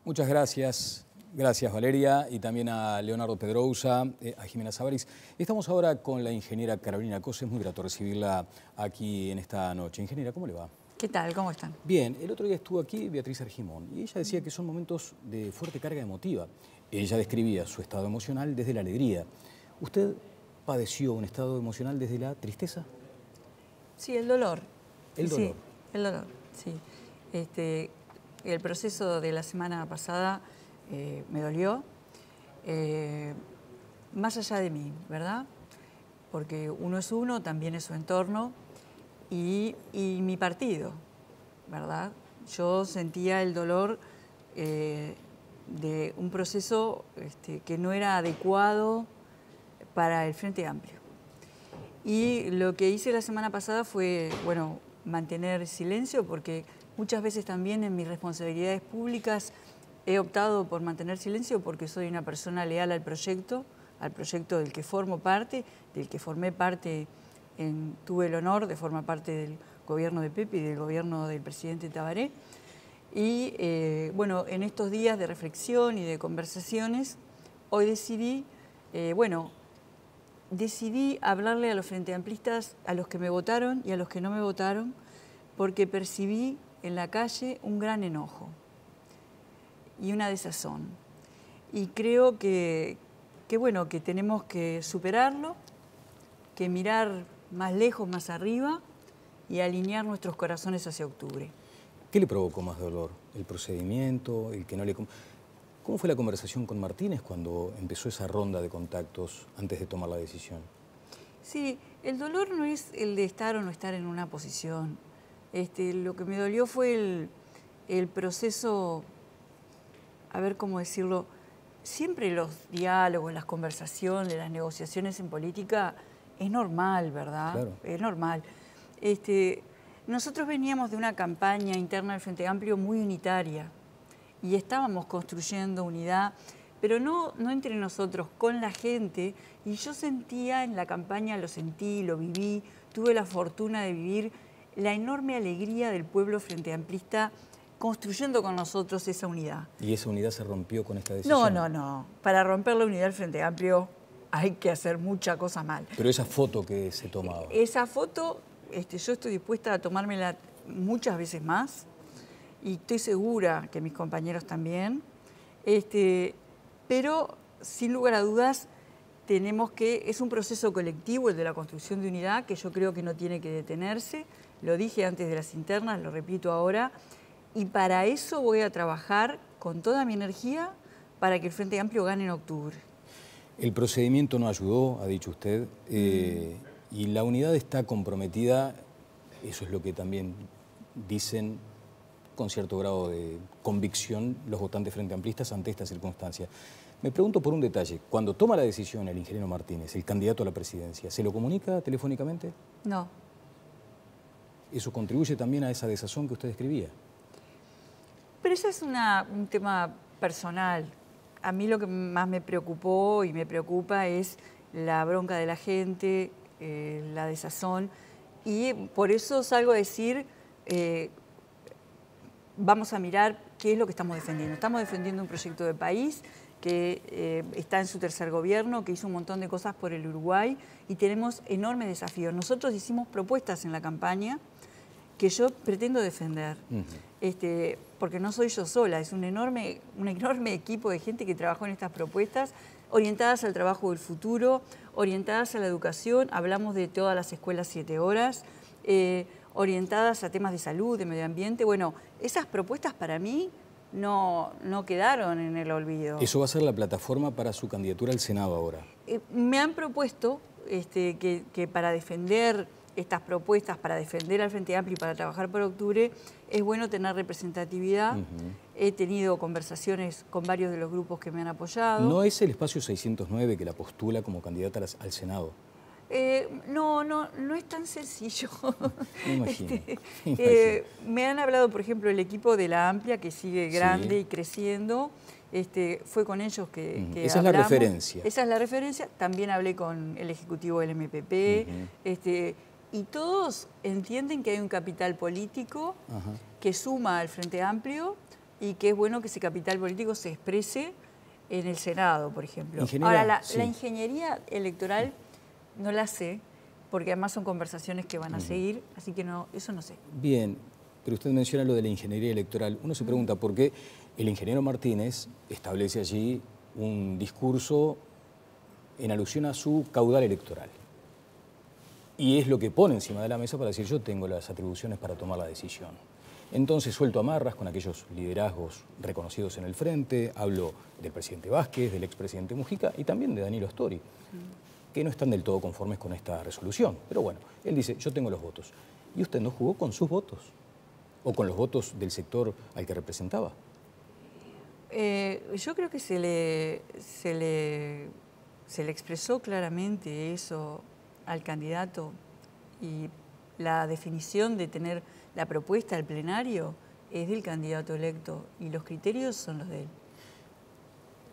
Muchas gracias. Gracias, Valeria, y también a Leonardo Pedrousa, a Jimena Sabaris. Estamos ahora con la ingeniera Carolina Cose. Es muy grato recibirla aquí en esta noche. Ingeniera, ¿cómo le va? ¿Qué tal? ¿Cómo están? Bien, el otro día estuvo aquí Beatriz Argimón y ella decía que son momentos de fuerte carga emotiva. Ella describía su estado emocional desde la alegría. ¿Usted padeció un estado emocional desde la tristeza? Sí, el dolor. El dolor. Sí, el dolor, sí. El proceso de la semana pasada me dolió, más allá de mí, ¿verdad? Porque uno es uno, también es su entorno y mi partido, ¿verdad? Yo sentía el dolor de un proceso que no era adecuado para el Frente Amplio. Y lo que hice la semana pasada fue, bueno, mantener silencio, porque muchas veces también en mis responsabilidades públicas he optado por mantener silencio porque soy una persona leal al proyecto del que formo parte, del que formé parte, tuve el honor de formar parte del gobierno de Pepe y del gobierno del presidente Tabaré. Y bueno, en estos días de reflexión y de conversaciones, hoy decidí, decidí hablarle a los Frente Amplistas, a los que me votaron y a los que no me votaron, porque percibí en la calle un gran enojo y una desazón. Y creo que tenemos que superarlo, que mirar más lejos, más arriba y alinear nuestros corazones hacia octubre. ¿Qué le provocó más dolor? ¿El procedimiento? ¿El que no le... ¿Cómo fue la conversación con Martínez cuando empezó esa ronda de contactos antes de tomar la decisión? Sí, el dolor no es el de estar o no estar en una posición. Lo que me dolió fue el proceso, a ver cómo decirlo, siempre los diálogos, las conversaciones, las negociaciones en política es normal, ¿verdad? Claro. Es normal. Nosotros veníamos de una campaña interna del Frente Amplio muy unitaria y estábamos construyendo unidad, pero no entre nosotros, con la gente. Y yo sentía en la campaña, lo sentí, lo viví, tuve la fortuna de vivir la enorme alegría del pueblo frente amplista construyendo con nosotros esa unidad. ¿Y esa unidad se rompió con esta decisión? No. Para romper la unidad del Frente Amplio hay que hacer mucha cosa mal. Pero esa foto que se tomaba. Esa foto, yo estoy dispuesta a tomármela muchas veces más y estoy segura que mis compañeros también. Pero sin lugar a dudas es un proceso colectivo el de la construcción de unidad que yo creo que no tiene que detenerse. Lo dije antes de las internas, lo repito ahora. Y para eso voy a trabajar con toda mi energía para que el Frente Amplio gane en octubre. El procedimiento no ayudó, ha dicho usted, y la unidad está comprometida, eso es lo que también dicen con cierto grado de convicción los votantes frente amplistas ante esta circunstancia. Me pregunto por un detalle, cuando toma la decisión el ingeniero Martínez, el candidato a la presidencia, ¿se lo comunica telefónicamente? No. ¿Eso contribuye también a esa desazón que usted describía? Pero ese es un tema personal. A mí lo que más me preocupó y me preocupa es la bronca de la gente, la desazón, y por eso salgo a decir, vamos a mirar qué es lo que estamos defendiendo. Estamos defendiendo un proyecto de país que está en su tercer gobierno, que hizo un montón de cosas por el Uruguay y tenemos enormes desafíos. Nosotros hicimos propuestas en la campaña que yo pretendo defender, porque no soy yo sola, es un enorme equipo de gente que trabajó en estas propuestas, orientadas al trabajo del futuro, orientadas a la educación, hablamos de todas las escuelas 7 horas, orientadas a temas de salud, de medio ambiente. Bueno, esas propuestas para mí no quedaron en el olvido. Eso va a ser la plataforma para su candidatura al Senado ahora. Me han propuesto que para defender estas propuestas, para defender al Frente Amplio y para trabajar por octubre, es bueno tener representatividad. He tenido conversaciones con varios de los grupos que me han apoyado. ¿No es el espacio 609 que la postula como candidata al Senado? No es tan sencillo. Me imagino. Me han hablado, por ejemplo, el equipo de la Amplia, que sigue grande y creciendo. Fue con ellos que esa hablamos. Es la referencia. Esa es la referencia. También hablé con el ejecutivo del MPP. Y todos entienden que hay un capital político que suma al Frente Amplio y que es bueno que ese capital político se exprese en el Senado, por ejemplo. Ingeniera, Ahora, sí. la ingeniería electoral no la sé, porque además son conversaciones que van a seguir, así que no, eso no sé. Bien, pero usted menciona lo de la ingeniería electoral. Uno se pregunta por qué el ingeniero Martínez establece allí un discurso en alusión a su caudal electoral. Y es lo que pone encima de la mesa para decir yo tengo las atribuciones para tomar la decisión. Entonces suelto amarras con aquellos liderazgos reconocidos en el frente, hablo del presidente Vázquez, del expresidente Mujica y también de Danilo Astori, que no están del todo conformes con esta resolución. Pero bueno, él dice, yo tengo los votos. ¿Y usted no jugó con sus votos? ¿O con los votos del sector al que representaba? Yo creo que se le expresó claramente eso al candidato, y la definición de tener la propuesta al plenario es del candidato electo y los criterios son los de él.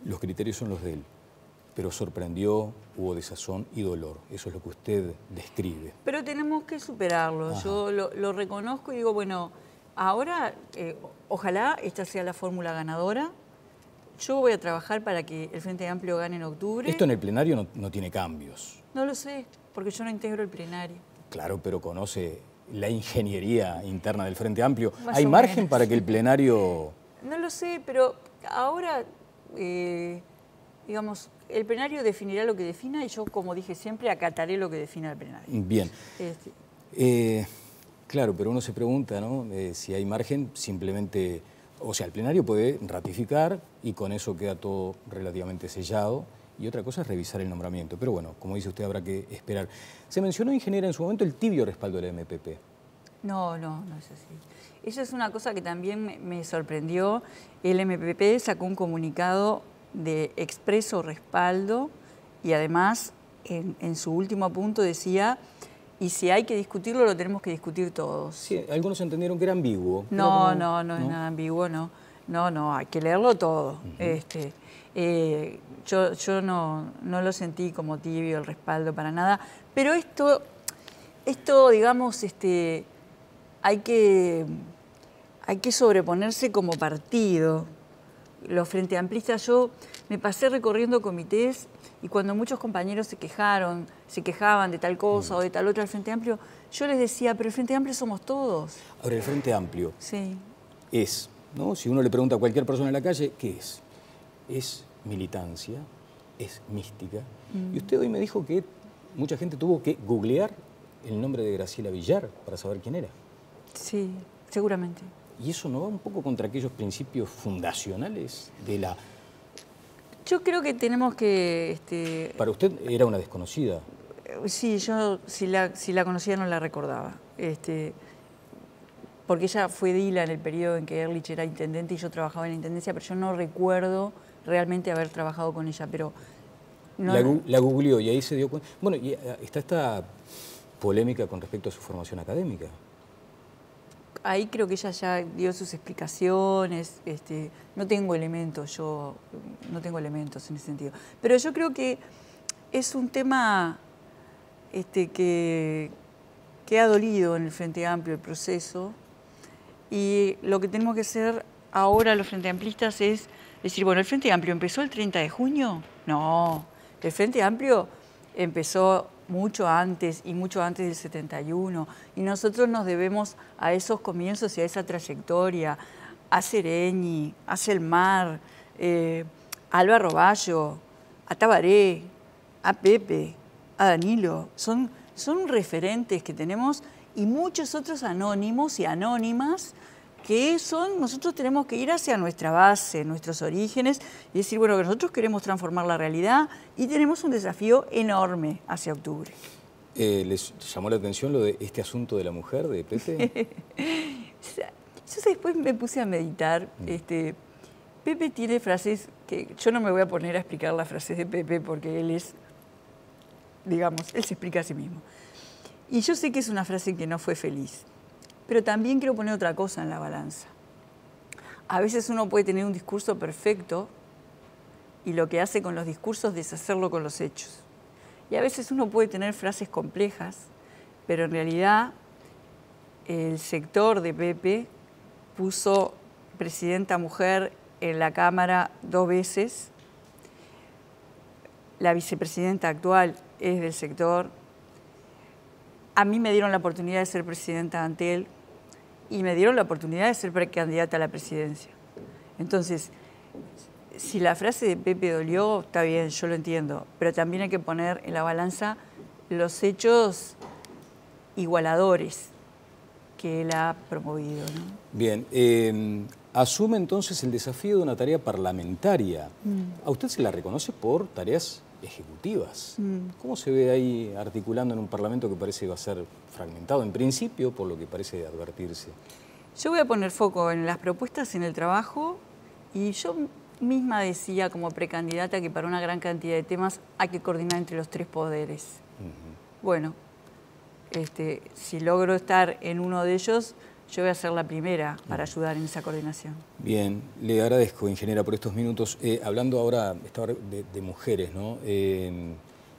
Los criterios son los de él, pero sorprendió, hubo desazón y dolor. Eso es lo que usted describe. Pero tenemos que superarlo. Ajá. Yo lo reconozco y digo, bueno, ahora ojalá esta sea la fórmula ganadora. Yo voy a trabajar para que el Frente Amplio gane en octubre. Esto en el plenario no tiene cambios. No lo sé, porque yo no integro el plenario. Claro, pero conoce la ingeniería interna del Frente Amplio. Más ¿Hay o margen menos. para que el plenario... No lo sé, pero ahora, digamos, el plenario definirá lo que defina y yo, como dije siempre, acataré lo que defina el plenario. Bien. Este, Claro, pero uno se pregunta, ¿no? Si hay margen, simplemente... O sea, el plenario puede ratificar y con eso queda todo relativamente sellado. Y otra cosa es revisar el nombramiento. Pero bueno, como dice usted, habrá que esperar. Se mencionó, ingeniera, en su momento el tibio respaldo de la MPP. no es así. Eso es una cosa que también me sorprendió. El MPP sacó un comunicado de expreso respaldo y además en su último punto decía, y si hay que discutirlo, lo tenemos que discutir todos. Sí, algunos entendieron que era ambiguo. No es nada ambiguo, no. No, hay que leerlo todo. Yo no lo sentí como tibio el respaldo para nada, pero esto digamos, hay que sobreponerse como partido. Los Frente Amplistas, yo me pasé recorriendo comités y cuando muchos compañeros se quejaban de tal cosa o de tal otra al Frente Amplio, yo les decía, pero el Frente Amplio somos todos. Ahora, el Frente Amplio Sí. es, ¿no? Si uno le pregunta a cualquier persona en la calle, ¿qué es? Es militancia, es mística. Y usted hoy me dijo que mucha gente tuvo que googlear el nombre de Graciela Villar para saber quién era. Sí, seguramente. ¿Y eso no va un poco contra aquellos principios fundacionales de la... Yo creo que tenemos que... Para usted era una desconocida. Sí, yo si la conocía no la recordaba. Porque ella fue edila en el periodo en que Ehrlich era intendente y yo trabajaba en la intendencia, pero yo no recuerdo realmente haber trabajado con ella, pero... No, La googleó y ahí se dio cuenta... Bueno, y está esta polémica con respecto a su formación académica. Ahí creo que ella ya dio sus explicaciones, no tengo elementos, no tengo elementos en ese sentido. Pero yo creo que es un tema que ha dolido en el Frente Amplio el proceso, y lo que tenemos que hacer ahora los Frente Amplistas es decir, bueno, ¿el Frente Amplio empezó el 30 de junio? No, el Frente Amplio empezó mucho antes y mucho antes del 71, y nosotros nos debemos a esos comienzos y a esa trayectoria, a Sereñi, a Selmar, a Alba Roballo, a Tabaré, a Pepe, a Danilo. Son referentes que tenemos, y muchos otros anónimos y anónimas que nosotros tenemos que ir hacia nuestra base, nuestros orígenes, y decir, bueno, que nosotros queremos transformar la realidad y tenemos un desafío enorme hacia octubre. ¿Les llamó la atención lo de este asunto de la mujer, de Pepe? Yo después me puse a meditar. Pepe tiene frases que yo no me voy a poner a explicar las frases de Pepe porque él es, digamos, él se explica a sí mismo. Y yo sé que es una frase que no fue feliz. Pero también quiero poner otra cosa en la balanza. A veces uno puede tener un discurso perfecto y lo que hace con los discursos es deshacerlo con los hechos. Y a veces uno puede tener frases complejas, pero en realidad el sector de Pepe puso presidenta mujer en la Cámara 2 veces. La vicepresidenta actual es del sector. A mí me dieron la oportunidad de ser presidenta de Antel y me dieron la oportunidad de ser precandidata a la presidencia. Entonces, si la frase de Pepe dolió, está bien, yo lo entiendo, pero también hay que poner en la balanza los hechos igualadores que él ha promovido, ¿no? Bien, asume entonces el desafío de una tarea parlamentaria. ¿A usted se la reconoce por tareas ejecutivas? ¿Cómo se ve ahí articulando en un parlamento que parece va a ser fragmentado en principio, por lo que parece advertirse? Yo voy a poner foco en las propuestas, en el trabajo, y yo misma decía como precandidata que para una gran cantidad de temas hay que coordinar entre los tres poderes. Bueno, si logro estar en uno de ellos, yo voy a ser la primera para ayudar en esa coordinación. Bien, le agradezco, ingeniera, por estos minutos. Hablando ahora de mujeres, ¿no?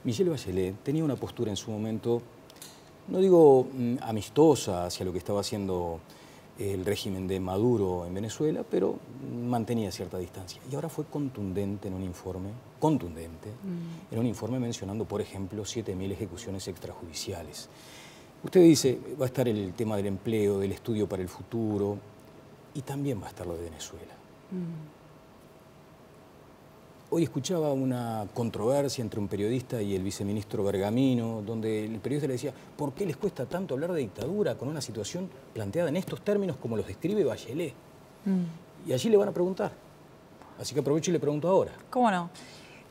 Michelle Bachelet tenía una postura en su momento, no digo amistosa hacia lo que estaba haciendo el régimen de Maduro en Venezuela, pero mantenía cierta distancia. Y ahora fue contundente en un informe, en un informe mencionando, por ejemplo, 7.000 ejecuciones extrajudiciales. Usted dice, va a estar el tema del empleo, del estudio para el futuro, y también va a estar lo de Venezuela. Hoy escuchaba una controversia entre un periodista y el viceministro Bergamino, donde el periodista le decía, ¿por qué les cuesta tanto hablar de dictadura con una situación planteada en estos términos como los describe Bachelet? Y allí le van a preguntar. Así que aprovecho y le pregunto ahora. ¿Cómo no?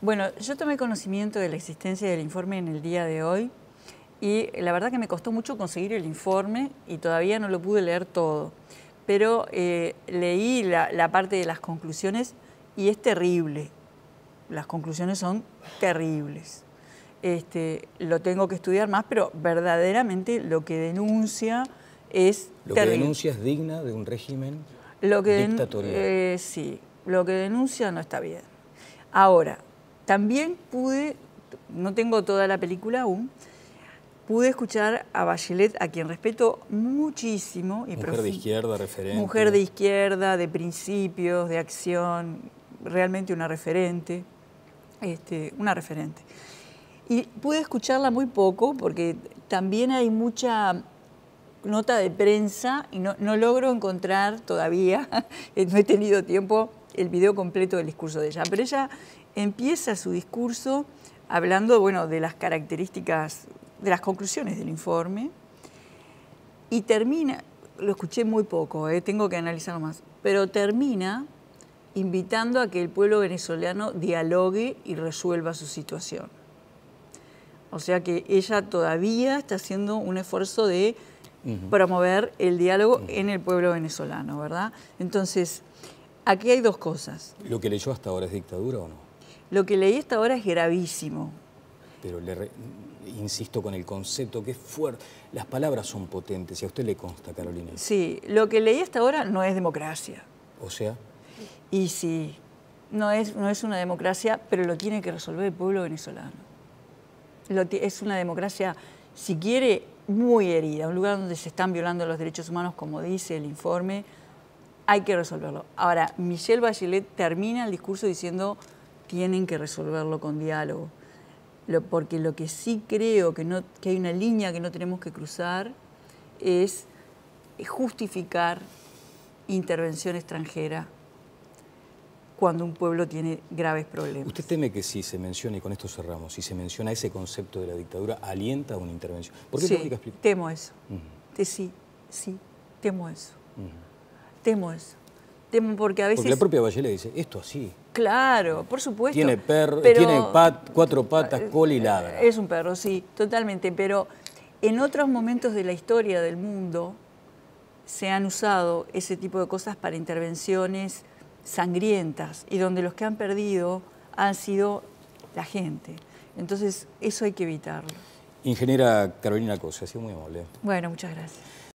Bueno, yo tomé conocimiento de la existencia del informe en el día de hoy y la verdad que me costó mucho conseguir el informe y todavía no lo pude leer todo. Pero leí la parte de las conclusiones y es terrible. Las conclusiones son terribles. Lo tengo que estudiar más, pero verdaderamente lo que denuncia es Lo terrible. que denuncia es digna de un régimen dictatorial. Sí, lo que denuncia no está bien. Ahora, también no tengo toda la película aún, pude escuchar a Bachelet, a quien respeto muchísimo. Mujer de izquierda, referente. Mujer de izquierda, de principios, de acción, realmente una referente. Una referente. Y pude escucharla muy poco porque también hay mucha nota de prensa y no logro encontrar todavía, no he tenido tiempo, el video completo del discurso de ella. Pero ella empieza su discurso hablando, bueno, de las características, de las conclusiones del informe y termina, lo escuché muy poco, tengo que analizarlo más, pero termina invitando a que el pueblo venezolano dialogue y resuelva su situación. O sea que ella todavía está haciendo un esfuerzo de promover el diálogo en el pueblo venezolano, ¿verdad? Entonces, aquí hay dos cosas. ¿Lo que leyó hasta ahora es dictadura o no? Lo que leí hasta ahora es gravísimo. Pero insisto con el concepto que es fuerte. Las palabras son potentes, y a usted le consta, Carolina. Sí, lo que leí hasta ahora no es democracia. O sea... Y sí, no es una democracia, pero lo tiene que resolver el pueblo venezolano. Es una democracia, si quiere, muy herida, un lugar donde se están violando los derechos humanos, como dice el informe, hay que resolverlo. Ahora, Michelle Bachelet termina el discurso diciendo tienen que resolverlo con diálogo, porque lo que sí creo que hay una línea que no tenemos que cruzar es justificar intervención extranjera cuando un pueblo tiene graves problemas. ¿Usted teme que si se menciona, y con esto cerramos, si se menciona ese concepto de la dictadura, alienta a una intervención? ¿Por qué? Sí, temo eso. Sí, temo eso. Temo eso. Temo porque a veces... Porque la propia Bachelet dice, esto así. Claro, por supuesto. Tiene perro, tiene cuatro patas, cola y ladra. Es un perro, sí, totalmente. Pero en otros momentos de la historia del mundo se han usado ese tipo de cosas para intervenciones sangrientas y donde los que han perdido han sido la gente. Entonces, eso hay que evitarlo. Ingeniera Carolina Cose, ha sido muy amable. Bueno, muchas gracias.